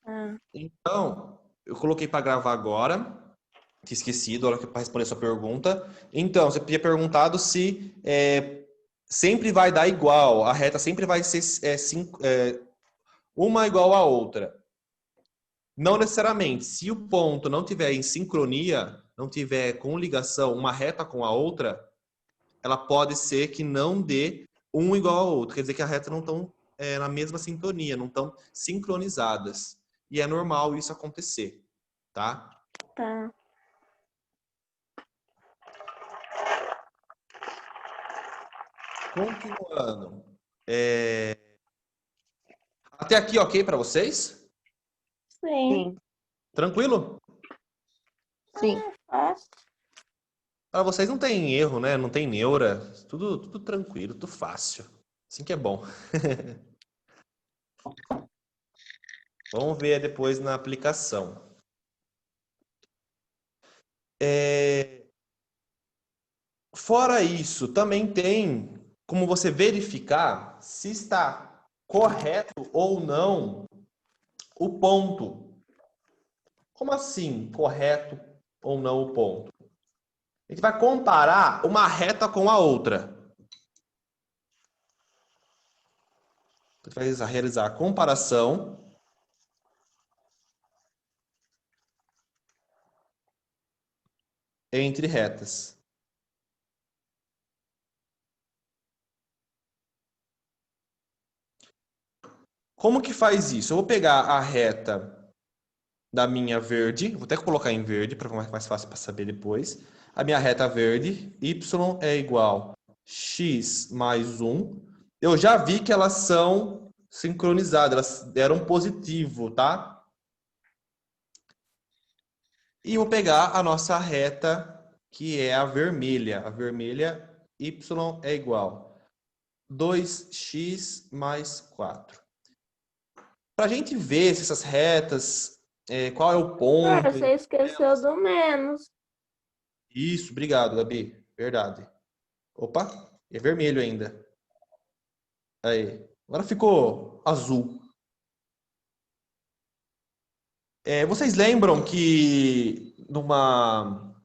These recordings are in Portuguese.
Ah, Então, eu coloquei para gravar agora. Tinha esquecido, olha para responder a sua pergunta. Então, você tinha perguntado se sempre vai dar igual, a reta sempre vai ser uma igual à outra. Não necessariamente. Se o ponto não tiver em sincronia, não tiver com ligação uma reta com a outra, ela pode ser que não dê um igual ao outro. Quer dizer que as retas não estão na mesma sintonia, não estão sincronizadas. E é normal isso acontecer, tá? tá. Continuando. Até aqui, ok para vocês? Sim. Sim, Tranquilo? sim. Fácil. Para vocês não tem erro, né? Não tem neura. Tudo tranquilo, tudo fácil. Assim que é bom. Vamos ver depois na aplicação. Fora isso, também tem como você verificar se está correto ou não o ponto. Como assim, correto ou não o ponto? A gente vai comparar uma reta com a outra. Você vai realizar a comparação entre retas. Como que faz isso? Eu vou pegar a reta da minha verde, vou até colocar em verde para ficar mais fácil para saber depois. A minha reta verde, y é igual x mais 1. Eu já vi que elas são sincronizadas, elas deram positivo, tá? E vou pegar a nossa reta, que é a vermelha. A vermelha, y é igual 2x mais 4. Para a gente ver se essas retas, qual é o Ah, ponto. você esqueceu do menos. Isso, obrigado, Gabi. Verdade. Opa, é vermelho ainda. Aí. Agora ficou azul. Vocês lembram que numa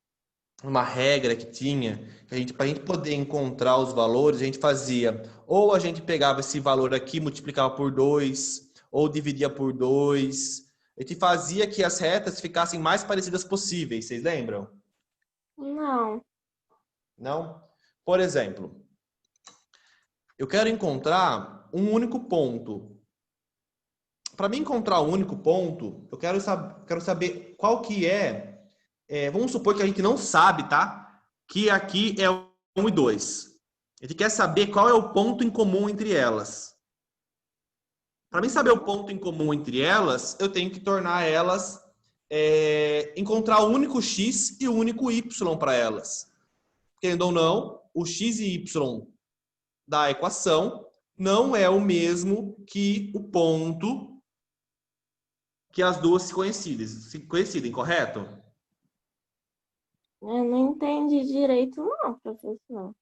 regra que tinha, que para a gente poder encontrar os valores, a gente fazia, ou a gente pegava esse valor aqui, multiplicava por 2, ou dividia por 2. A gente fazia que as retas ficassem mais parecidas possíveis, vocês lembram? Não. Não? Por exemplo, eu quero encontrar um único ponto. Para mim encontrar o único ponto, eu quero saber qual que vamos supor que a gente não sabe, tá? Que aqui é 1 e 2. A gente quer saber qual é o ponto em comum entre elas. Para mim saber o ponto em comum entre elas, eu tenho que tornar elas, encontrar o único x e o único y para elas. Querendo ou não, o x e y da equação não é o mesmo que o ponto que as duas se coincidem, correto? Eu não entendi direito, não, professor.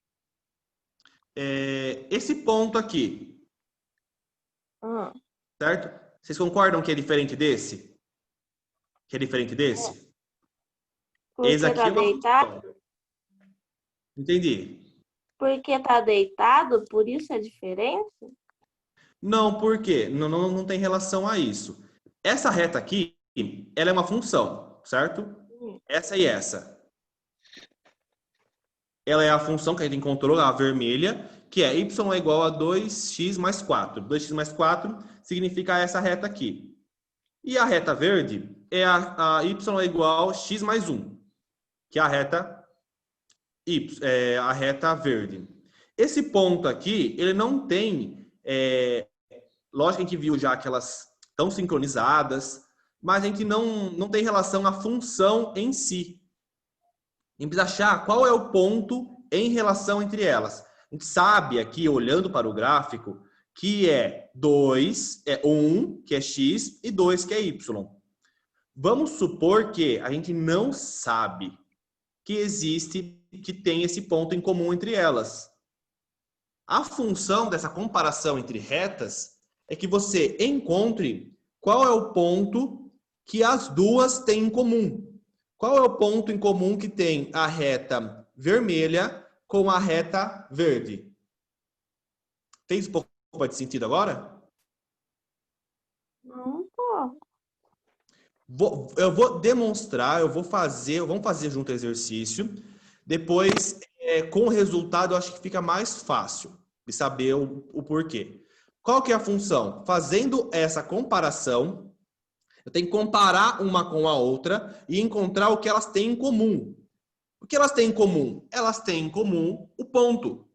Esse ponto aqui, Ah, certo? Vocês concordam que é diferente desse? Que é diferente desse? Esse porque aqui tá é uma deitado? função. Entendi. Porque tá deitado, por isso é diferente? Não, por quê? Não tem relação a isso. Essa reta aqui, ela é uma função, certo? Hum. Essa e essa. Ela é a função que a gente encontrou, a vermelha, que é y é igual a 2x mais 4. 2x mais 4 significa essa reta aqui. E a reta verde é a y é igual a x mais 1, que é a reta verde. Esse ponto aqui, ele não tem... lógico que a gente viu já que elas estão sincronizadas, mas a gente não tem relação à função em si. A gente precisa achar qual é o ponto em relação entre elas. A gente sabe aqui, olhando para o gráfico, que é 2, 1, que é x, e 2, que é y. Vamos supor que a gente não sabe que tem esse ponto em comum entre elas. A função dessa comparação entre retas é que você encontre qual é o ponto que as duas têm em comum? Qual é o ponto em comum que tem a reta vermelha com a reta verde? Fez um pouco de sentido agora? Não, pô. Eu vou demonstrar, vamos fazer junto o exercício. Depois, com o resultado, eu acho que fica mais fácil de saber o porquê. Qual que é a função? Fazendo essa comparação, eu tenho que comparar uma com a outra e encontrar o que elas têm em comum. O que elas têm em comum? Elas têm em comum o ponto.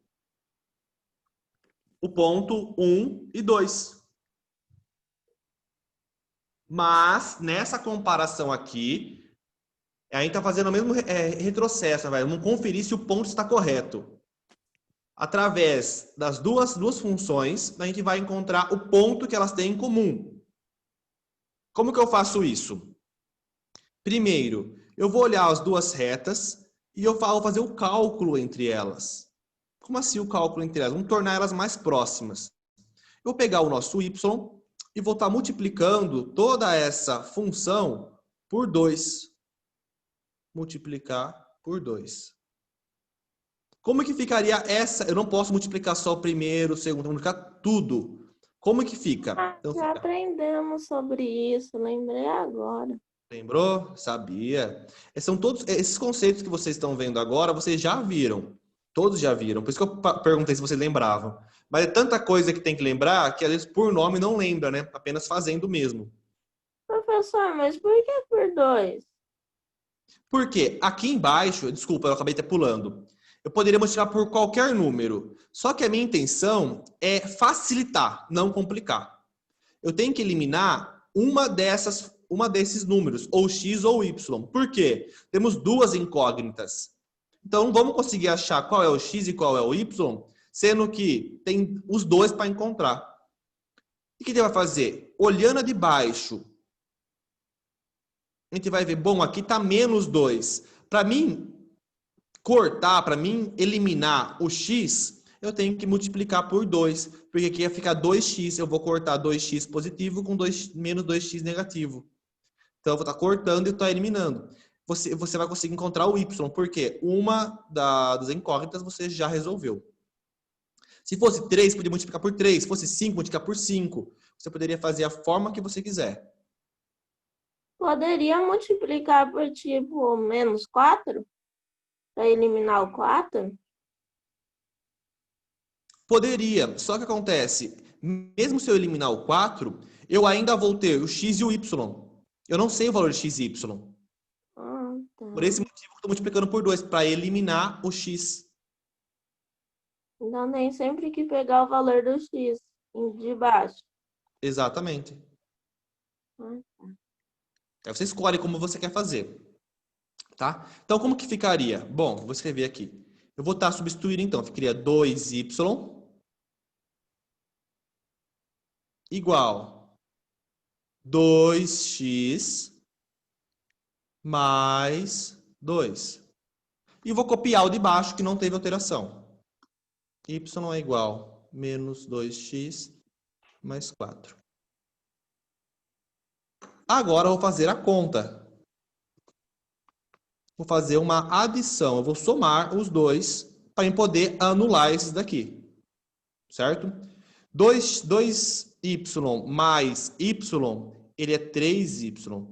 O ponto 1 e 2. Mas, nessa comparação aqui, a gente está fazendo o mesmo retrocesso, né? Vamos conferir se o ponto está correto. Através das duas funções, a gente vai encontrar o ponto que elas têm em comum. Como que eu faço isso? Primeiro, eu vou olhar as duas retas e eu vou fazer o cálculo entre elas. Como assim o cálculo entre elas? Vamos tornar elas mais próximas. Eu vou pegar o nosso y e vou estar multiplicando toda essa função por 2. Multiplicar por 2. Como que ficaria essa? Eu não posso multiplicar só o primeiro, o segundo, vou multiplicar tudo. Como que fica? Então, Já fica... aprendemos sobre isso, lembrei agora. Lembrou? Sabia. São todos esses conceitos que vocês estão vendo agora, vocês já viram. Todos já viram. Por isso que eu perguntei se vocês lembravam. Mas é tanta coisa que tem que lembrar que às vezes por nome não lembra, né? Apenas fazendo mesmo. Professor, mas por que por 2? Por quê? Aqui embaixo, desculpa, eu acabei até pulando. Eu poderia multiplicar por qualquer número. Só que a minha intenção é facilitar, não complicar. Eu tenho que eliminar uma desses números, ou x ou y. Por quê? Temos duas incógnitas. Então, não vamos conseguir achar qual é o x e qual é o y, sendo que tem os dois para encontrar. O que a gente vai fazer? Olhando a de baixo, a gente vai ver, bom, aqui está menos 2. Para mim cortar, para mim eliminar o x, eu tenho que multiplicar por 2, porque aqui ia ficar 2x, eu vou cortar 2x positivo com menos 2x negativo. Então, eu vou estar cortando e estar eliminando. Você vai conseguir encontrar o y, porque uma das incógnitas você já resolveu. Se fosse 3, poderia multiplicar por 3. Se fosse 5, multiplicar por 5. Você poderia fazer a forma que você quiser. Poderia multiplicar por tipo menos 4? Para eliminar o 4? Poderia, só que acontece, mesmo se eu eliminar o 4, eu ainda vou ter o x e o y. Eu não sei o valor de x e y. Ah, tá. Por esse motivo, eu estou multiplicando por 2, para eliminar o x. Então tem sempre que pegar o valor do x de baixo. Exatamente. Ah, tá. Aí você escolhe como você quer fazer. Tá? Então, como que ficaria? Bom, vou escrever aqui. Eu vou estar substituindo, então. Ficaria 2y igual 2x mais 2. E vou copiar o de baixo, que não teve alteração. Y é igual a menos 2x mais 4. Agora eu vou fazer a conta. Vou fazer uma adição. Eu vou somar os dois para poder anular esses daqui. Certo? 2y mais y, ele é 3y.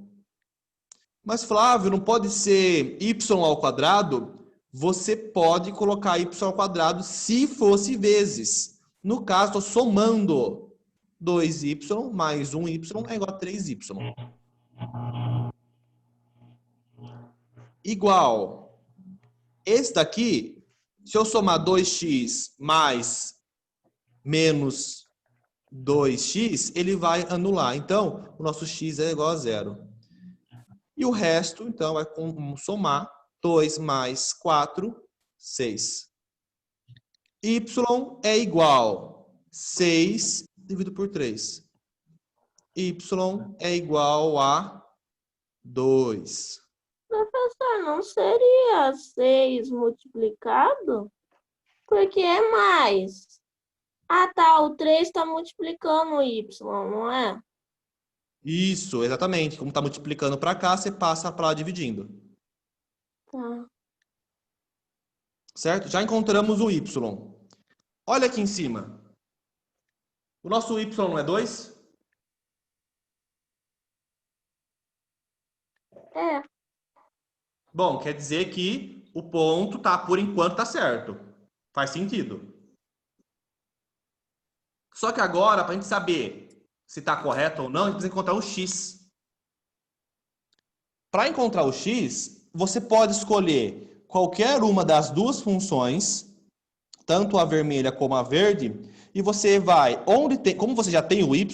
Mas, Flávio, não pode ser y ao quadrado? Você pode colocar y ao quadrado se fosse vezes. No caso, estou somando 2y mais 1y é igual a 3y. Igual. Esse daqui, se eu somar 2x mais menos 2x, ele vai anular. Então, o nosso x é igual a zero. E o resto, então, vai somar 2 mais 4, 6. Y é igual a 6 dividido por 3. Y é igual a 2. Professor, não seria 6 multiplicado? Porque é mais. Ah, tá. O 3 está multiplicando o y, não é? Isso, exatamente. Como está multiplicando para cá, você passa para lá dividindo. Tá. Certo? Já encontramos o y. Olha aqui em cima. O nosso y não é 2? É, Bom, quer dizer que o ponto tá, por enquanto, tá certo. Faz sentido. Só que agora, para a gente saber se está correto ou não, a gente precisa encontrar o x. Para encontrar o x, você pode escolher qualquer uma das duas funções, tanto a vermelha como a verde, e você vai, onde tem, como você já tem o y,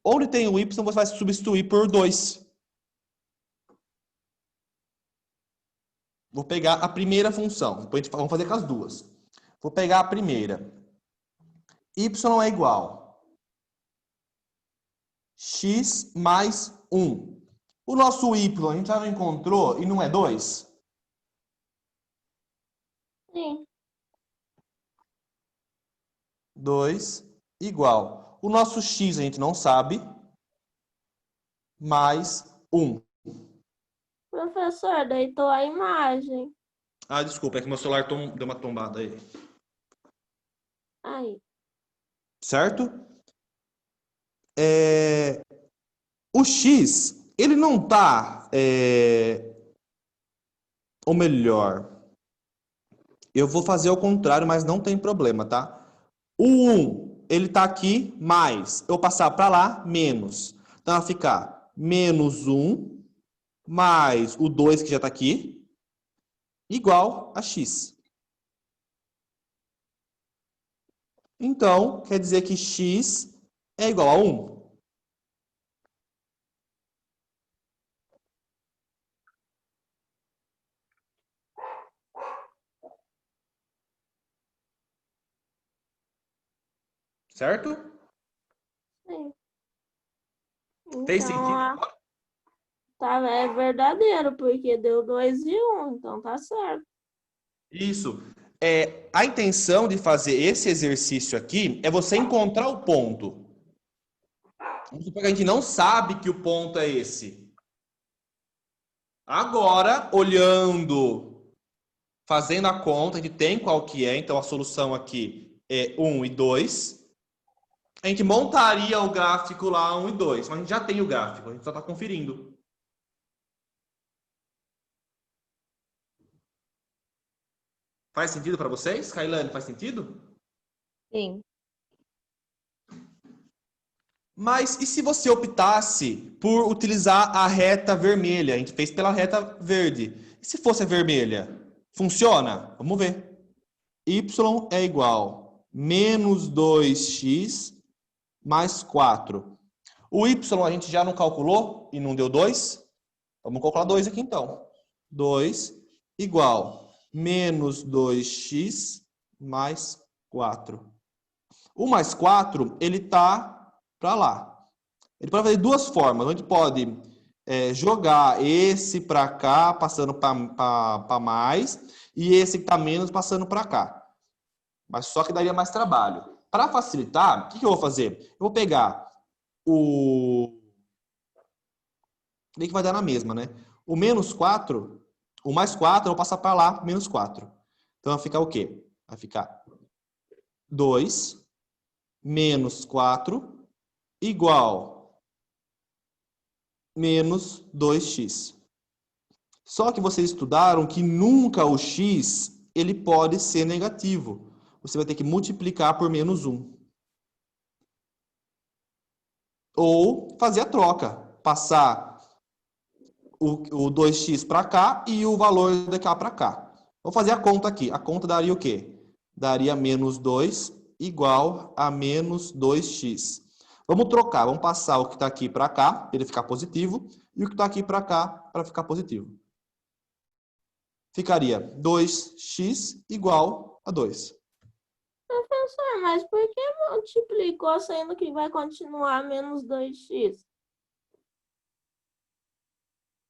onde tem o y, você vai substituir por 2. Vou pegar a primeira função, depois vamos fazer com as duas. Vou pegar a primeira. Y é igual x mais 1. O nosso y a gente já não encontrou e não é 2? sim. 2 igual. O nosso x a gente não sabe, mais 1. Professor, deitou a imagem. Ah, desculpa, é que meu celular deu uma tombada aí. Aí. Certo? O x, ele não tá... Ou melhor, eu vou fazer ao contrário, mas não tem problema, tá? O 1, ele tá aqui, mais. Eu passar para lá, menos. Então, vai ficar menos 1, mais o 2, que já tá aqui, igual a x. Então, quer dizer que x é igual a 1. Certo? Sim. Fez Então, sentido agora? tá, é verdadeiro, porque deu 2 e 1, então tá certo. Isso. A intenção de fazer esse exercício aqui é você encontrar o ponto. Vamos supor que a gente não sabe que o ponto é esse. Agora, olhando, fazendo a conta, a gente tem qual que é. Então, a solução aqui é 1 e 2. A gente montaria o gráfico lá 1 e 2, mas a gente já tem o gráfico, a gente só está conferindo. Faz sentido para vocês? Kailane, faz sentido? Sim. Mas e se você optasse por utilizar a reta vermelha? A gente fez pela reta verde. E se fosse a vermelha? Funciona? Vamos ver. Y é igual a menos 2x mais 4. O y a gente já não calculou e não deu 2? Vamos calcular 2 aqui então. 2 igual a menos 2x mais 4. O mais 4, ele está para lá. Ele pode fazer de duas formas. A gente pode jogar esse para cá, passando para mais, e esse que está menos, passando para cá. Mas só que daria mais trabalho. Para facilitar, o que eu vou fazer? Eu vou pegar o... que vai dar na mesma, né? O menos 4, o mais 4, eu vou passar para lá, menos 4. Então vai ficar o quê? Vai ficar 2 menos 4 igual menos 2x. Só que vocês estudaram que nunca o x ele pode ser negativo. Você vai ter que multiplicar por menos 1. Ou fazer a troca. Passar o 2x para cá e o valor de cá para cá. Vou fazer a conta aqui. A conta daria o quê? Daria menos 2 igual a menos 2x. Vamos trocar. Vamos passar o que está aqui para cá, para ele ficar positivo, e o que está aqui para cá, para ficar positivo. Ficaria 2x igual a 2. Professor, mas por que multiplicou sendo que vai continuar menos 2x?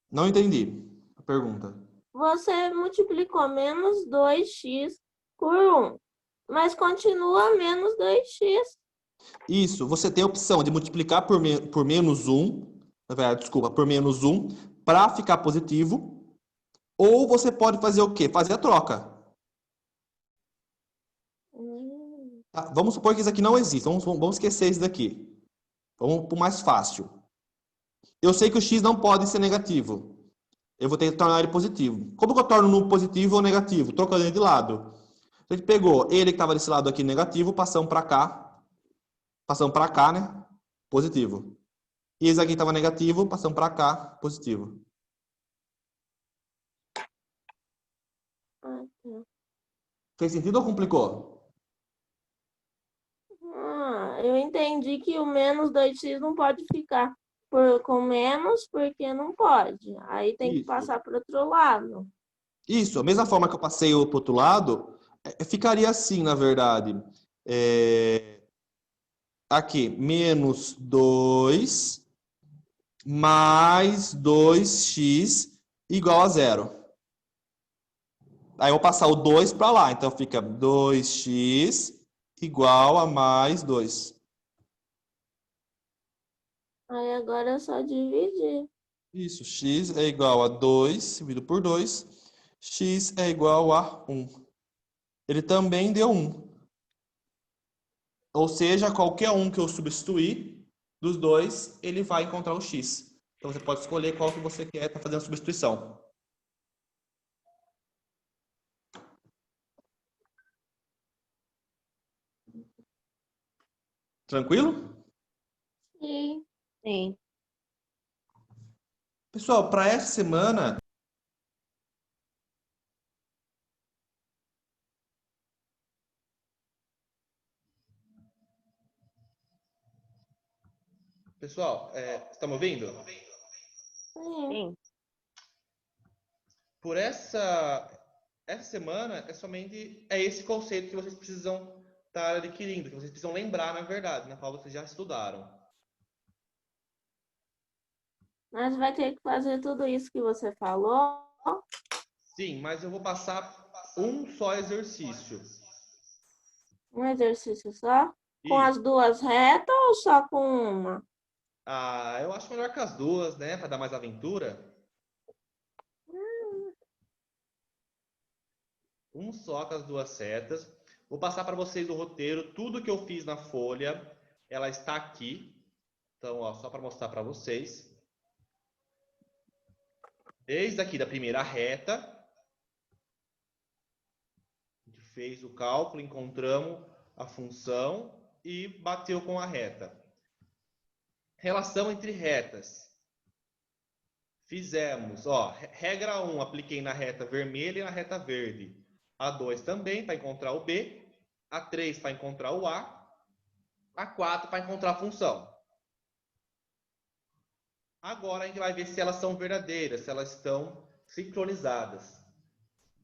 Não entendi a pergunta. Você multiplicou menos 2x por 1, mas continua menos 2x. Isso, você tem a opção de multiplicar por menos 1 na verdade, desculpa, por menos 1, para ficar positivo. Ou você pode fazer o quê? Fazer a troca. Tá? Vamos supor que isso aqui não existe. Vamos esquecer isso daqui. Vamos para o mais fácil. Eu sei que o x não pode ser negativo. Eu vou ter que tornar ele positivo. Como que eu torno no positivo ou negativo? Trocando ele de lado. A gente pegou ele que estava desse lado aqui negativo, passamos para cá. Passamos para cá, né? Positivo. E esse aqui estava negativo, passamos para cá, positivo. Ah, tá. Fez sentido ou complicou? Eu entendi que o menos 2x não pode ficar com menos porque não pode. Aí tem que Isso. passar para outro lado. Isso, a mesma forma que eu passei para o outro lado, ficaria assim, na verdade. Aqui, menos 2 mais 2x igual a 0. Aí eu vou passar o 2 para lá, então fica 2x igual a mais 2. Aí agora é só dividir. Isso, x é igual a 2 dividido por 2. X é igual a 1. Ele também deu 1. Ou seja, qualquer um que eu substituir dos dois, ele vai encontrar o x. Então você pode escolher qual que você quer para fazer a substituição. Tranquilo? Sim. Sim. Pessoal, para essa semana, pessoal, está me ouvindo? Sim. Sim. Por essa semana é somente esse conceito que vocês precisam estar adquirindo, que vocês precisam lembrar, na verdade, na qual vocês já estudaram. Mas vai ter que fazer tudo isso que você falou. Sim, mas eu vou passar um só exercício. Um exercício só? Com Isso. as duas retas ou só com uma? Eu acho melhor que as duas, né, para dar mais aventura. Um só com as duas setas. Vou passar para vocês o roteiro, tudo que eu fiz na folha, ela está aqui. Então, ó, só para mostrar para vocês. Desde aqui da primeira reta, a gente fez o cálculo, encontramos a função e bateu com a reta. Relação entre retas. Fizemos, ó, regra 1, apliquei na reta vermelha e na reta verde. A 2 também, para encontrar o B. A 3 para encontrar o A. A 4 para encontrar a função. Agora a gente vai ver se elas são verdadeiras, se elas estão sincronizadas.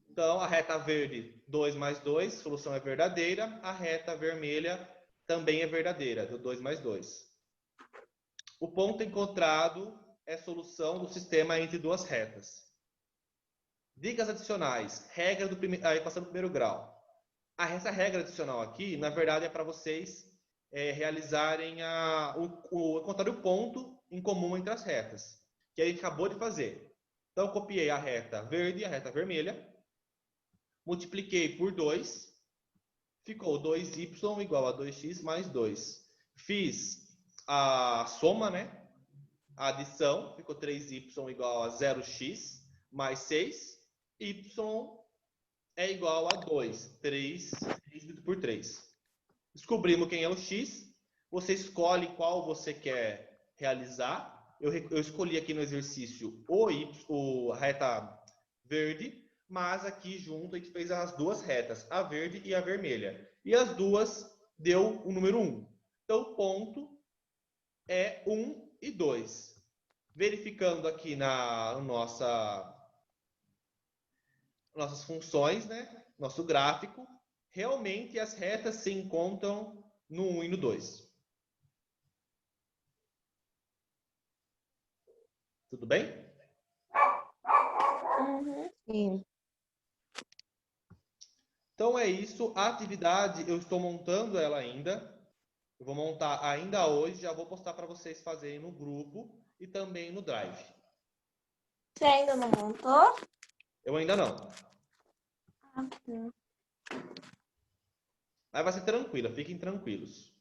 Então, a reta verde, 2 mais 2, solução é verdadeira. A reta vermelha também é verdadeira, do 2 mais 2. O ponto encontrado é solução do sistema entre duas retas. Dicas adicionais. Regra do equação do primeiro grau. Essa regra adicional aqui, na verdade, é para vocês realizarem encontrar o ponto em comum entre as retas, que a gente acabou de fazer. Então, eu copiei a reta verde e a reta vermelha, multipliquei por 2, ficou 2y igual a 2x mais 2. Fiz a soma, né? A adição, ficou 3y igual a 0x mais 6. Y é igual a 2. 3 dividido por 3. Descobrimos quem é o x. Você escolhe qual você quer realizar. Eu escolhi aqui no exercício a reta verde, mas aqui junto a gente fez as duas retas, a verde e a vermelha. E as duas deu o número 1. Então, o ponto é 1 e 2. Verificando aqui na nossas funções, né? Nosso gráfico, realmente as retas se encontram no 1 e no 2. Tudo bem? Uhum. Sim. Então é isso. A atividade, eu estou montando ela ainda. Eu vou montar ainda hoje, já vou postar para vocês fazerem no grupo e também no Drive. Você ainda não montou? Eu ainda não. Ah, tá. Mas vai ser tranquila, fiquem tranquilos.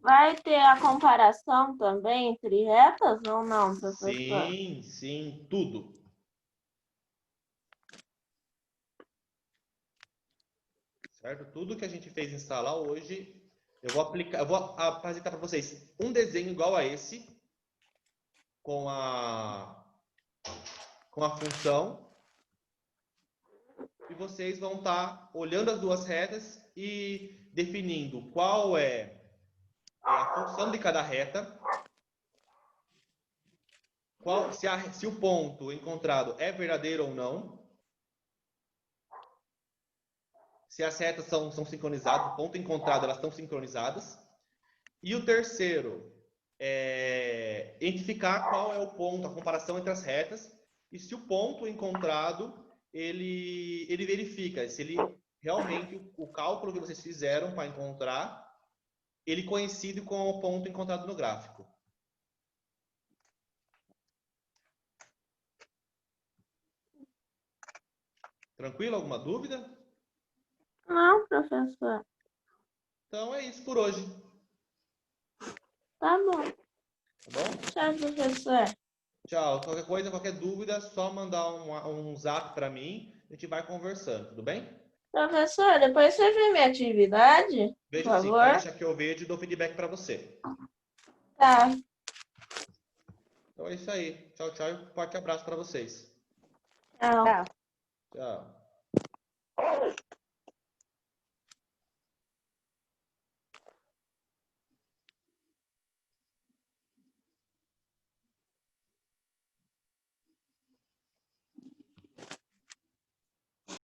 Vai ter a comparação também entre retas ou não, professor? Sim, sim, tudo. Certo? Tudo que a gente fez instalar hoje, eu vou apresentar para vocês um desenho igual a esse, com a função, e vocês vão estar olhando as duas retas e definindo qual é a função de cada reta, se o ponto encontrado é verdadeiro ou não, se as retas são sincronizadas, o ponto encontrado elas estão sincronizadas, e o terceiro é identificar qual é o ponto, a comparação entre as retas, e se o ponto encontrado ele verifica se ele realmente o cálculo que vocês fizeram para encontrar ele coincide com o ponto encontrado no gráfico. Tranquilo? Alguma dúvida? Não, professor. Então é isso por hoje. Tá bom. Tá bom? Tchau, professor. Tchau. Qualquer coisa, qualquer dúvida, é só mandar um zap para mim. A gente vai conversando, tudo bem? Professor, depois você vê minha atividade, por Vejo sim. Pode favor. deixar que eu vejo e dou feedback para você. Tá. Então é isso aí. Tchau, tchau e um forte abraço para vocês. Tchau. Tá. Tchau.